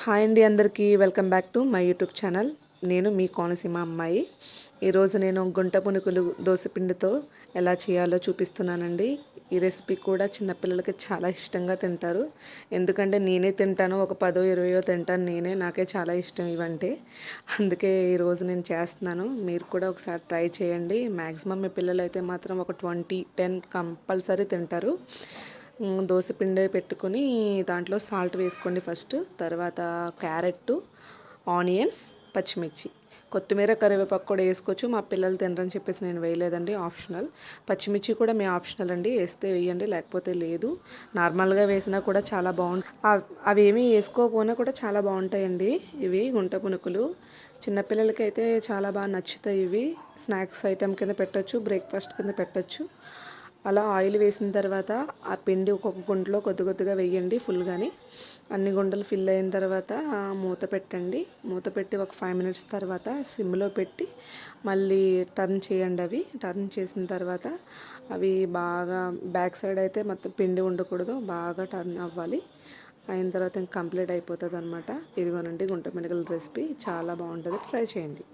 Hi అండి, అందరికీ welcome back to my YouTube channel. నేను మీ కోనసీమ అమ్మాయి. ఈరోజు నేను గుంట పునుకులు దోసపిండితో ఎలా చేయాలో చూపిస్తున్నానండి. ఈ రెసిపీ కూడా చిన్నపిల్లలకి చాలా ఇష్టంగా తింటారు. ఎందుకంటే నేనే తింటాను, ఒక 10-20 తింటాను నేనే. నాకే చాలా ఇష్టం ఇవంటే. అందుకే ఈరోజు నేను చేస్తున్నాను. మీరు కూడా ఒకసారి ట్రై చేయండి. మ్యాక్సిమం మీ పిల్లలు అయితే మాత్రం ఒక 10 కంపల్సరీ తింటారు. దోసపిండి పెట్టుకొని దాంట్లో సాల్ట్ వేసుకోండి ఫస్ట్. తర్వాత క్యారెట్, ఆనియన్స్, పచ్చిమిర్చి, కొత్తిమీర, కరివేపాకు కూడా వేసుకోవచ్చు. మా పిల్లలు తినరని చెప్పేసి నేను వేయలేదండి, ఆప్షనల్. పచ్చిమిర్చి కూడా మీ ఆప్షనల్ అండి, వేస్తే వేయండి లేకపోతే లేదు. నార్మల్గా వేసినా కూడా చాలా బాగుంటుంది. అవి ఏమీ వేసుకోకపోయినా కూడా చాలా బాగుంటాయండి. ఇవి గుంట పునుకులు చిన్నపిల్లలకి అయితే చాలా బాగా నచ్చుతాయి. ఇవి స్నాక్స్ ఐటెం కింద పెట్టచ్చు, బ్రేక్ఫాస్ట్ కింద పెట్టచ్చు. అలా ఆయిల్ వేసిన తర్వాత ఆ పిండి ఒక్కొక్క గుంటలో కొద్దిగా వేయండి, ఫుల్గాని. అన్ని గుంటలు ఫిల్ అయిన తర్వాత మూత పెట్టండి. మూత పెట్టి ఒక 5 మినిట్స్ తర్వాత సిమ్లో పెట్టి మళ్ళీ టర్న్ చేయండి. అవి టర్న్ చేసిన తర్వాత అవి బాగా బ్యాక్ సైడ్ అయితే మొత్తం పిండి ఉండకూడదు, బాగా టర్న్ అవ్వాలి. అయిన తర్వాత ఇంక కంప్లీట్ అయిపోతుంది అనమాట. ఇదిగోనండి గుంట పునుకుల రెసిపీ చాలా బాగుంటుంది, ట్రై చేయండి.